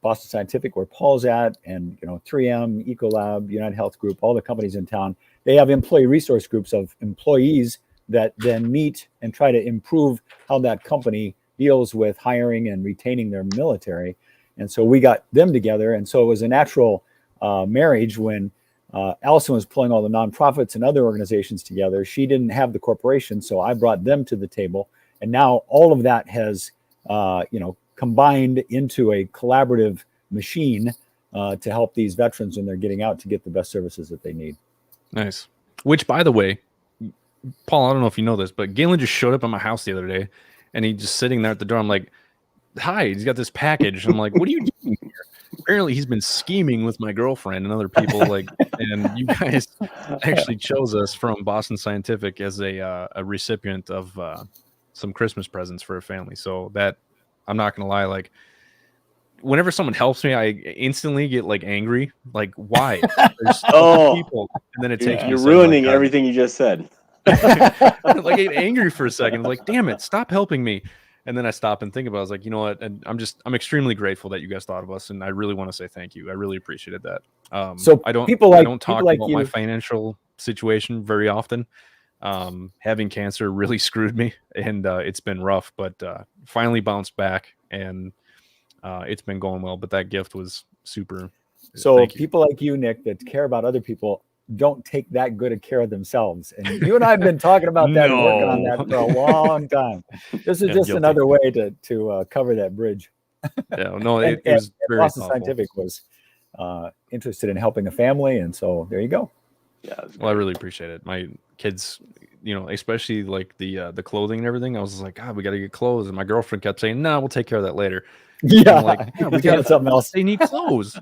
Boston Scientific, where Paul's at, and 3M, Ecolab, United Health Group, all the companies in town, they have employee resource groups of employees that then meet and try to improve how that company deals with hiring and retaining their military. And so we got them together, and so it was a natural marriage when Allison was pulling all the nonprofits and other organizations together. She didn't have the corporation, so I brought them to the table, and now all of that has combined into a collaborative machine to help these veterans when they're getting out to get the best services that they need. Nice. Which, by the way, Paul, I don't know if you know this, but Galen just showed up at my house the other day, and he's just sitting there at the door. I'm like, hi, he's got this package. I'm like, what are you doing here? Apparently he's been scheming with my girlfriend and other people, and you guys actually chose us from Boston Scientific as a recipient of some Christmas presents for a family. So that, I'm not going to lie, whenever someone helps me, I instantly get angry. Why? There's people, and then it takes me. You're ruining everything you just said. I get angry for a second. Damn it, stop helping me. And then I stop and think about it. I was like, you know what? And I'm extremely grateful that you guys thought of us, and I really want to say thank you. I really appreciated that. So I don't talk about my financial situation very often. Having cancer really screwed me, and it's been rough, but finally bounced back, and it's been going well. But that gift was super. So people like you, Nick, that care about other people, don't take that good a care of themselves. And you and I have been talking about that and working on that for a long time. This is just another way to cover that bridge. Yeah, no, it was very Boston thoughtful. Scientific was interested in helping a family, and so there you go. Yeah, well, I really appreciate it. My kids, especially the clothing and everything. I was like, God, we got to get clothes, and my girlfriend kept saying, "No, we'll take care of that later." Yeah, we got something else. They need clothes,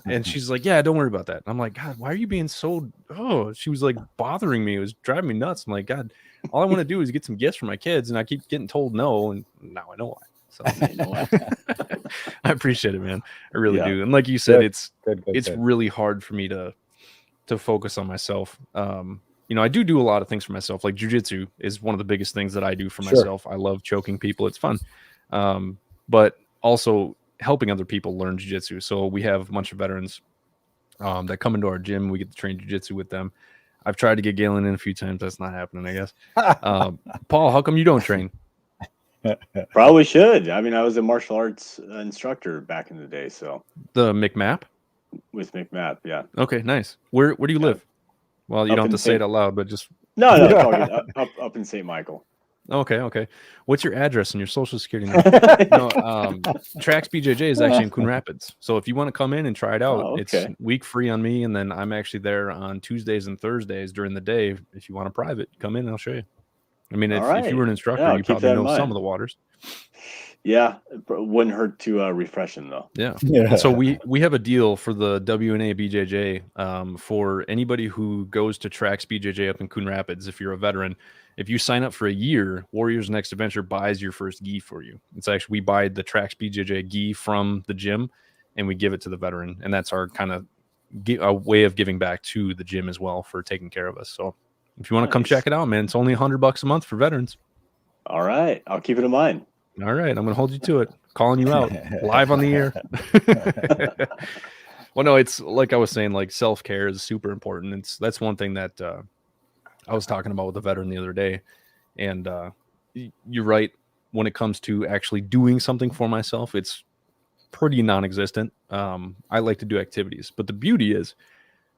and she's like, "Yeah, don't worry about that." I'm like, God, why are you being so? Oh, she was bothering me. It was driving me nuts. I'm like, God, all I want to do is get some gifts for my kids, and I keep getting told no, and now I know why. So I know why. I appreciate it, man. I really do. And like you said, it's really hard for me to focus on myself. I do a lot of things for myself. Like jiu-jitsu is one of the biggest things that I do for myself. I love choking people. It's fun. But also helping other people learn jiu-jitsu. So we have a bunch of veterans that come into our gym. We get to train jiu-jitsu with them. I've tried to get Galen in a few times. That's not happening, I guess. Paul, how come you don't train? Probably should. I mean, I was a martial arts instructor back in the day. So the McMap? With McMap, yeah. Okay, nice. Where do you live? Well, you don't have to say it out loud, but just no, up in St. Michael. Okay. What's your address and your social security number? Trax BJJ is actually in Coon Rapids. So if you want to come in and try it out, it's week free on me. And then I'm actually there on Tuesdays and Thursdays during the day. If you want a private, come in and I'll show you. I mean, if you were an instructor, you probably know some of the waters. Yeah, it wouldn't hurt to refresh them though. Yeah. So we have a deal for the WNA BJJ for anybody who goes to Trax BJJ up in Coon Rapids. If you're a veteran, if you sign up for a year, Warriors Next Adventure buys your first gi for you. It's actually, we buy the Trax BJJ gi from the gym and we give it to the veteran, and that's our kind of a way of giving back to the gym as well for taking care of us. So if you want to come check it out, man, it's only $100 a month for veterans. All right, I'll keep it in mind. All right, I'm going to hold you to it. Calling you out live on the air. Well, no, it's like I was saying, self-care is super important. That's one thing that I was talking about with a veteran the other day. And you're right. When it comes to actually doing something for myself, it's pretty non-existent. I like to do activities. But the beauty is,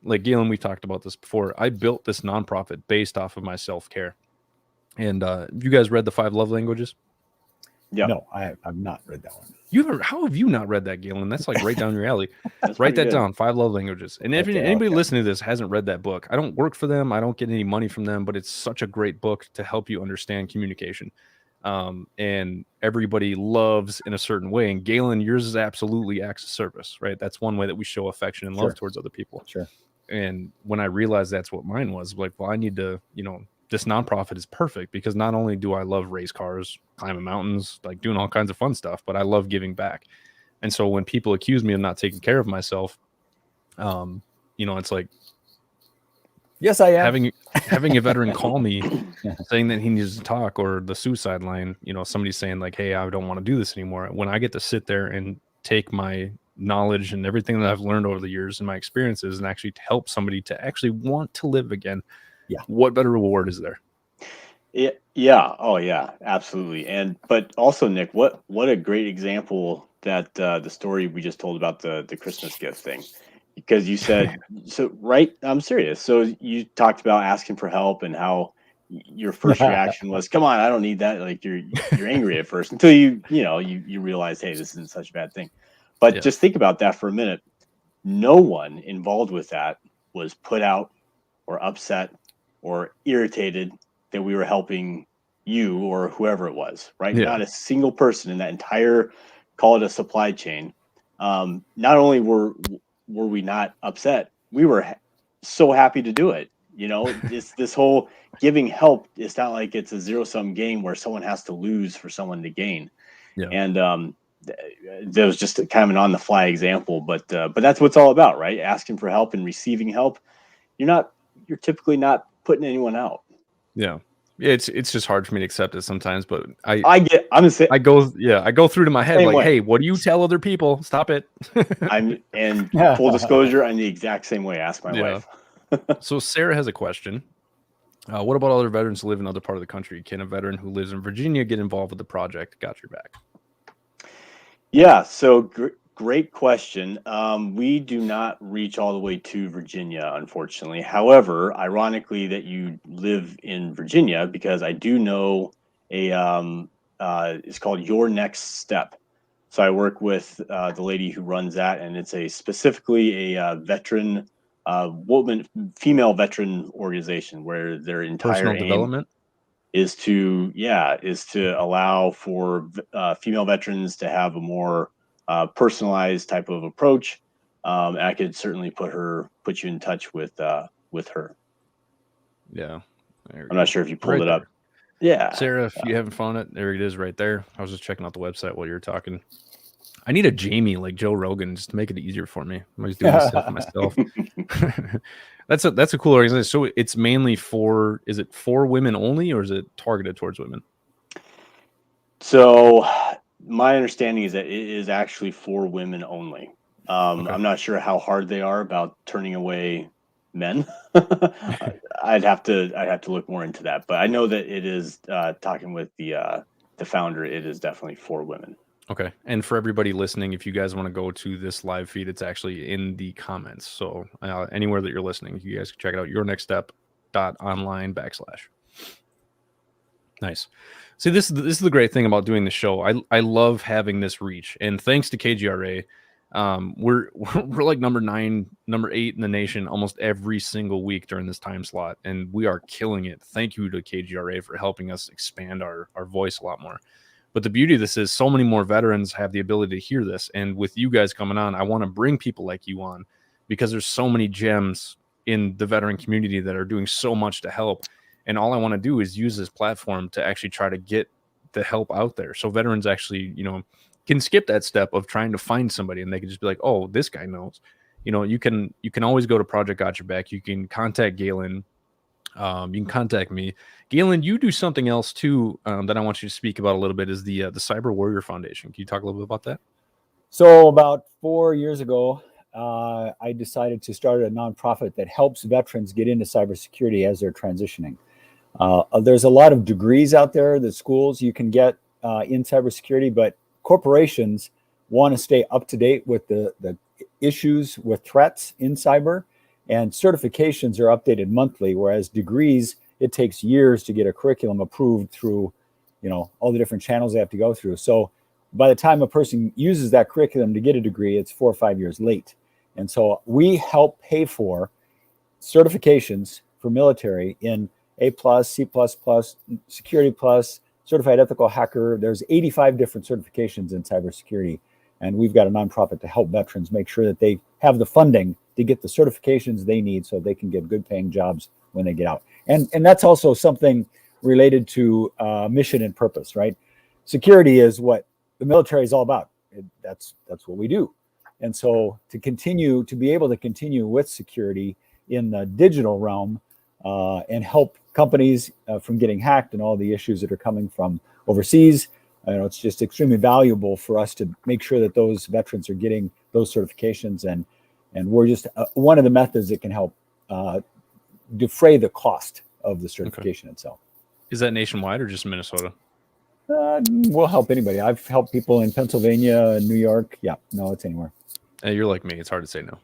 like Galen, we talked about this before. I built this nonprofit based off of my self-care. And you guys read The 5 Love Languages? Yeah. No, I've not read that one. How have you not read that, Galen? That's right down your alley. Write that down, 5 Love Languages. And if anybody listening to this hasn't read that book, I don't work for them. I don't get any money from them, but it's such a great book to help you understand communication. and everybody loves in a certain way. And Galen, yours is absolutely acts of service, right? That's one way that we show affection and love Sure. towards other people. Sure. And when I realized that's what mine was, like, well, I need to, this nonprofit is perfect because not only do I love race cars, climbing mountains, like doing all kinds of fun stuff, but I love giving back. And so when people accuse me of not taking care of myself, it's like, Yes, I am. having a veteran call me saying that he needs to talk, or the suicide line, somebody saying like, hey, I don't want to do this anymore. When I get to sit there and take my knowledge and everything that I've learned over the years and my experiences and actually help somebody to actually want to live again. Yeah. What better reward is there? Yeah. Oh yeah, absolutely. But also, Nick, what a great example that the story we just told about the Christmas gift thing, because you said, so, right? I'm serious. So you talked about asking for help and how your first reaction was, come on, I don't need that. Like you're angry at first until you realize, hey, this isn't such a bad thing. But just think about that for a minute. No one involved with that was put out or upset or irritated that we were helping you or whoever it was, right? Yeah. Not a single person in that entire, call it a supply chain. Not only were we not upset, we were so happy to do it. This whole giving help, it's not like it's a zero-sum game where someone has to lose for someone to gain. Yeah. And there was just kind of an on-the-fly example, but that's what it's all about, right? Asking for help and receiving help. You're typically not putting anyone out. Yeah. It's just hard for me to accept it sometimes, but I go through to my head like, hey, what do you tell other people? Stop it. And full disclosure, I'm the exact same way. Ask my wife. So Sarah has a question. What about other veterans who live in other part of the country? Can a veteran who lives in Virginia get involved with the project? Got your back. Yeah. So great question. We do not reach all the way to Virginia, unfortunately. However, ironically that you live in Virginia, because I do know it's called Your Next Step. So I work with the lady who runs that, and it's specifically a veteran, female veteran organization where their entire personal development is to allow for female veterans to have a more personalized type of approach. And I could certainly put you in touch with her. Yeah. I'm not sure if you pulled it up. Yeah. Sarah, if you haven't found it, there it is right there. I was just checking out the website while you were talking. I need a Jamie like Joe Rogan just to make it easier for me. I'm always doing this stuff myself. That's a cool organization. So it's mainly is it for women only, or is it targeted towards women? So my understanding is that it is actually for women only. Okay. I'm not sure how hard they are about turning away men. I'd have to look more into that, but I know that it is talking with the founder. It is definitely for women. Okay. And for everybody listening, if you guys want to go to this live feed, it's actually in the comments. So anywhere that you're listening, you guys can check it out. yournextstep.online/. Nice. See, this is the great thing about doing the show. I love having this reach, and thanks to KGRA, we're like number 8 in the nation almost every single week during this time slot, and we are killing it. Thank you to KGRA for helping us expand our voice a lot more. But the beauty of this is so many more veterans have the ability to hear this. And with you guys coming on, I want to bring people like you on because there's so many gems in the veteran community that are doing so much to help. And all I want to do is use this platform to actually try to get the help out there. So veterans actually, can skip that step of trying to find somebody, and they can just be like, oh, this guy knows. You can always go to Project Got Your Back. You can contact Galen. You can contact me. Galen, you do something else too that I want you to speak about a little bit, is the Cyber Warrior Foundation. Can you talk a little bit about that? So about 4 years ago, I decided to start a nonprofit that helps veterans get into cybersecurity as they're transitioning. There's a lot of degrees out there that schools you can get in cybersecurity, but corporations want to stay up to date with the issues with threats in cyber. And certifications are updated monthly, whereas degrees, it takes years to get a curriculum approved through, all the different channels they have to go through. So by the time a person uses that curriculum to get a degree, it's 4 or 5 years late. And so we help pay for certifications for military in A+, C++, Security Plus, certified ethical hacker. There's 85 different certifications in cybersecurity. And we've got a nonprofit to help veterans make sure that they have the funding to get the certifications they need so they can get good paying jobs when they get out. And that's also something related to mission and purpose, right? Security is what the military is all about. That's what we do. And so to be able to continue with security in the digital realm and help companies from getting hacked and all the issues that are coming from overseas, it's just extremely valuable for us to make sure that those veterans are getting those certifications, and we're just one of the methods that can help defray the cost of the certification itself. Is that nationwide or just Minnesota? We'll help anybody. I've helped people in Pennsylvania, New York. Yeah, no, it's anywhere. You're like me. It's hard to say no.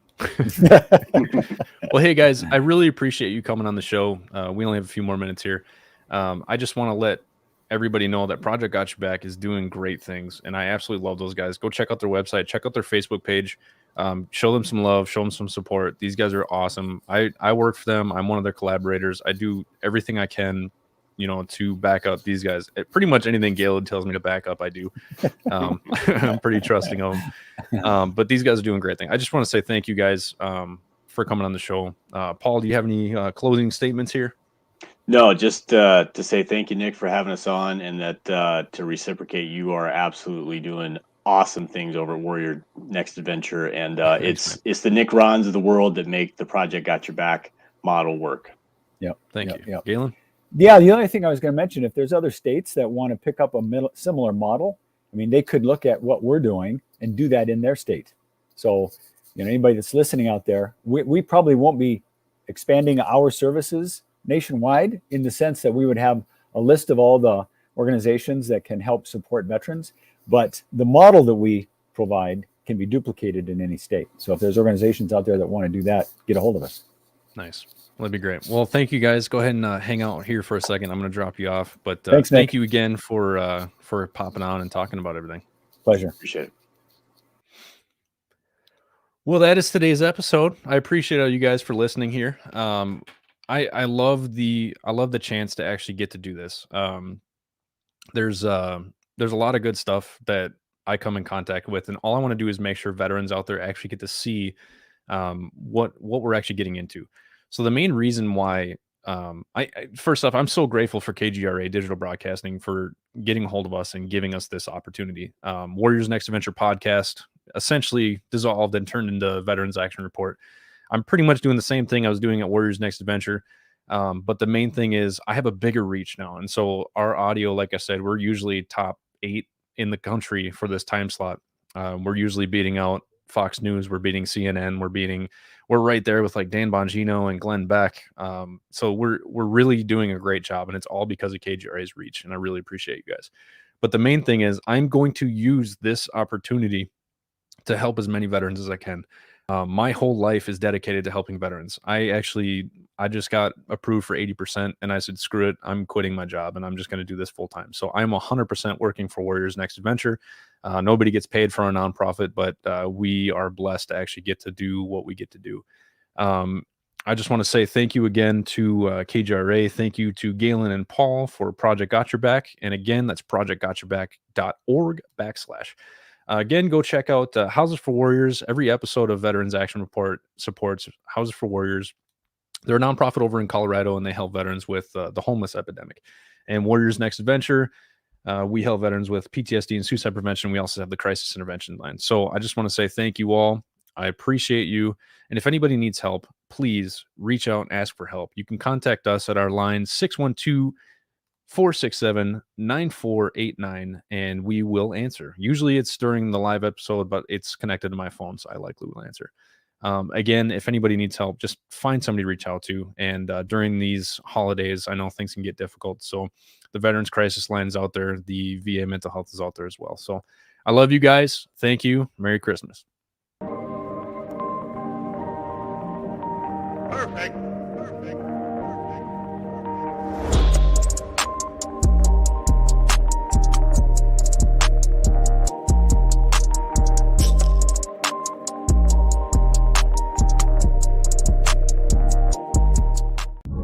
Well, hey guys, I really appreciate you coming on the show. We only have a few more minutes here. I just want to let everybody know that Project Got Your Back is doing great things, and I absolutely love those guys. Go check out their website, check out their Facebook page, show them some love, show them some support. These guys are awesome. I work for them. I'm one of their collaborators. I do everything I can, to back up these guys. Pretty much anything Galen tells me to back up, I do. I'm pretty trusting of them. But these guys are doing great things. I just want to say thank you guys for coming on the show. Paul, do you have any closing statements here? No, just to say thank you, Nick, for having us on, and that to reciprocate, you are absolutely doing awesome things over at Warrior Next Adventure, and Thanks, it's the Nick Rons of the world that make the Project Got Your Back model work. Yep. Thank you. Yep. Galen? Yeah, the only thing I was going to mention, if there's other states that want to pick up a similar model, they could look at what we're doing and do that in their state. So, anybody that's listening out there, we probably won't be expanding our services nationwide in the sense that we would have a list of all the organizations that can help support veterans, but the model that we provide can be duplicated in any state. So if there's organizations out there that want to do that, get a hold of us. Nice. Well, that'd be great. Well, thank you guys. Go ahead and hang out here for a second. I'm going to drop you off, but Thanks, thank Nick. you again for popping on and talking about everything. Pleasure. Appreciate it. Well, that is today's episode. I appreciate all you guys for listening here. I love the chance to actually get to do this. There's a lot of good stuff that I come in contact with, and all I want to do is make sure veterans out there actually get to see what we're actually getting into. So the main reason why, first off, I'm so grateful for KGRA Digital Broadcasting for getting a hold of us and giving us this opportunity. Warriors Next Adventure podcast essentially dissolved and turned into Veterans Action Report. I'm pretty much doing the same thing I was doing at Warriors Next Adventure. But the main thing is I have a bigger reach now. And so our audio, like I said, we're usually top 8 in the country for this time slot. We're usually beating out Fox News. We're beating CNN. We're right there with like Dan Bongino and Glenn Beck. So we're really doing a great job, and it's all because of KGRA's reach. And I really appreciate you guys. But the main thing is I'm going to use this opportunity to help as many veterans as I can. My whole life is dedicated to helping veterans. I just got approved for 80%, and I said, screw it. I'm quitting my job, and I'm just going to do this full time. So I'm 100% working for Warriors Next Adventure. Nobody gets paid for our nonprofit, but we are blessed to actually get to do what we get to do. I just want to say thank you again to KGRA. Thank you to Galen and Paul for Project Got Your Back. And again, that's projectgotyourback.org/. Again, go check out Houses for Warriors. Every episode of Veterans Action Report supports Houses for Warriors. They're a nonprofit over in Colorado, and they help veterans with the homeless epidemic. And Warriors Next Adventure, we help veterans with PTSD and suicide prevention. We also have the crisis intervention line. So I just want to say thank you all. I appreciate you. And if anybody needs help, please reach out and ask for help. You can contact us at our line 612-467-9489, and we will answer. Usually it's during the live episode, but it's connected to my phone, so I likely will answer. Again, if anybody needs help, just find somebody to reach out to. And during these holidays, I know things can get difficult. So the Veterans Crisis Line is out there. The VA Mental Health is out there as well. So I love you guys. Thank you. Merry Christmas. Perfect.